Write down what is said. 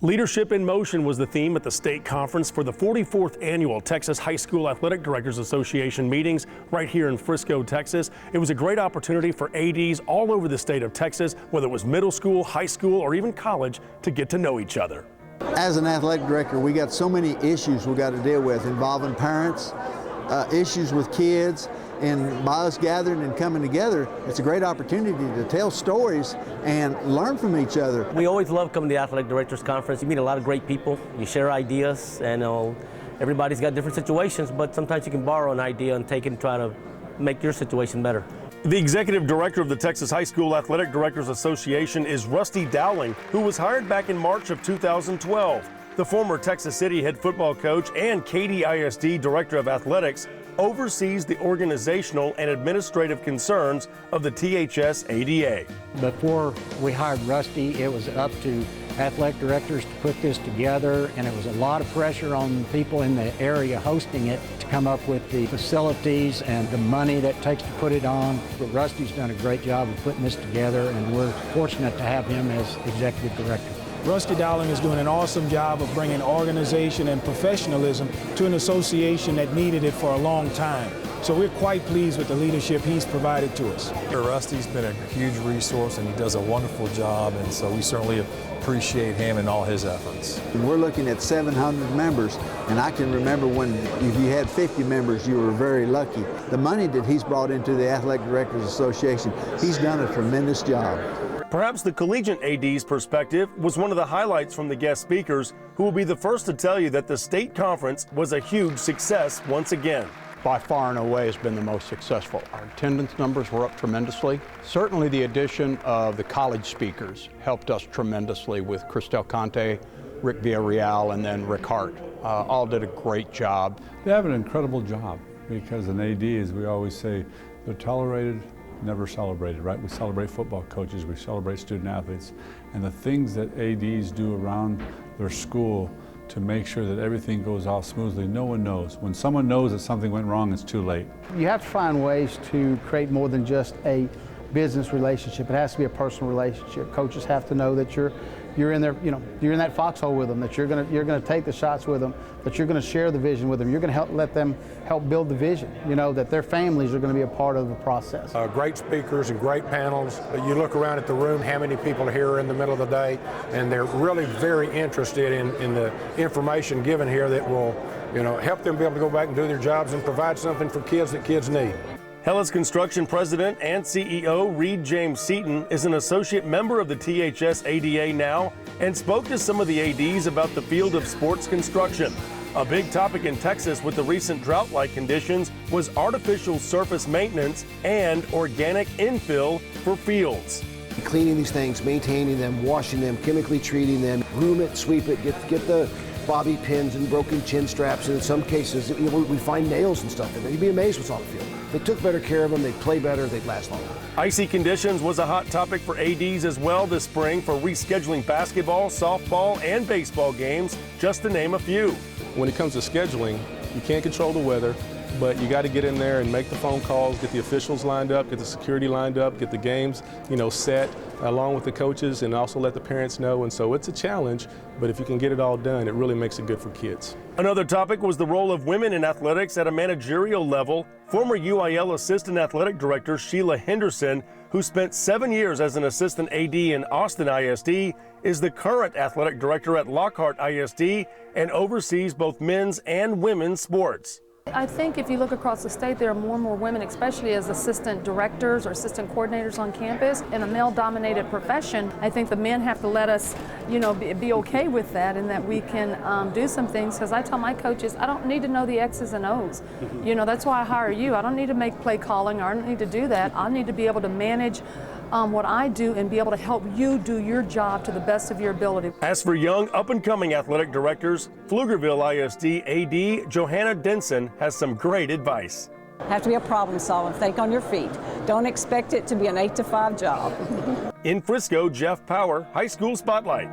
Leadership in Motion was the theme at the state conference for the 44th annual Texas High School Athletic Directors Association meetings right here in Frisco, Texas. It was a great opportunity for ADs all over the state of Texas, whether it was middle school, high school, or even college, to get to know each other. As an athletic director, we got so many issues we got to deal with involving parents, issues with kids, and by us gathering and coming together, it's a great opportunity to tell stories and learn from each other. We always love coming to the Athletic Directors Conference. You meet a lot of great people, you share ideas, and everybody's got different situations, but sometimes you can borrow an idea and take it and try to make your situation better. The executive director of the Texas High School Athletic Directors Association is Rusty Dowling, who was hired back in March of 2012. The former Texas City head football coach and Katy ISD director of athletics oversees the organizational and administrative concerns of the THSADA. Before we hired Rusty, it was up to athletic directors to put this together, and it was a lot of pressure on people in the area hosting it to come up with the facilities and the money that it takes to put it on. But Rusty's done a great job of putting this together, and we're fortunate to have him as executive director. Rusty Dowling is doing an awesome job of bringing organization and professionalism to an association that needed it for a long time. So we're quite pleased with the leadership he's provided to us. Rusty's been a huge resource and he does a wonderful job, and so we certainly appreciate him and all his efforts. We're looking at 700 members, and I can remember when if you had 50 members, you were very lucky. The money that he's brought into the Athletic Directors Association, he's done a tremendous job. Perhaps the collegiate AD's perspective was one of the highlights from the guest speakers, who will be the first to tell you that the state conference was a huge success once again. By far and away has been the most successful. Our attendance numbers were up tremendously. Certainly the addition of the college speakers helped us tremendously with Conte, Rick Villarreal, and then Lockhart. All did a great job. They have an incredible job because an AD, as we always say, they're tolerated, never celebrated, right? We celebrate football coaches, we celebrate student athletes, and the things that ADs do around their school to make sure that everything goes off smoothly, no one knows. When someone knows that something went wrong, it's too late. You have to find ways to create more than just a business relationship. It has to be a personal relationship. Coaches have to know that you're in there, you're in that foxhole with them, that you're gonna take the shots with them, that you're gonna share the vision with them, you're gonna let them help build the vision, that their families are gonna be a part of the process. Great speakers and great panels. You look around at the room, how many people are here in the middle of the day, and they're really very interested in the information given here that will, help them be able to go back and do their jobs and provide something for kids that kids need. Hellas Construction President and CEO Reed James Seaton is an associate member of the THSADA now and spoke to some of the ADs about the field of sports construction. A big topic in Texas with the recent drought-like conditions was artificial surface maintenance and organic infill for fields. Cleaning these things, maintaining them, washing them, chemically treating them, groom it, sweep it, get the bobby pins and broken chin straps, and in some cases we find nails and stuff in there. You'd be amazed what's on the field. They took better care of them, they'd play better, they'd last longer. Icy conditions was a hot topic for ADs as well this spring for rescheduling basketball, softball, and baseball games, just to name a few. When it comes to scheduling, you can't control the weather, but you got to get in there and make the phone calls, get the officials lined up, get the security lined up, get the games, set along with the coaches, and also let the parents know. And so it's a challenge, but if you can get it all done, it really makes it good for kids. Another topic was the role of women in athletics at a managerial level. Former UIL Assistant Athletic Director Sheila Henderson, who spent 7 years as an assistant AD in Austin ISD, is the current athletic director at Lockhart ISD and oversees both men's and women's sports. I think if you look across the state, there are more and more women, especially as assistant directors or assistant coordinators on campus. In a male-dominated profession, I think the men have to let us, be okay with that, and that we can do some things. Because I tell my coaches, I don't need to know the X's and O's. That's why I hire you. I don't need to make play calling, or I don't need to do that. I need to be able to manage what I do and be able to help you do your job to the best of your ability. As for young, up-and-coming athletic directors, Pflugerville ISD AD Johanna Denson has some great advice. Have to be a problem solver. Think on your feet. Don't expect it to be an 8 to 5 job. In Frisco, Jeff Power, High School Spotlight.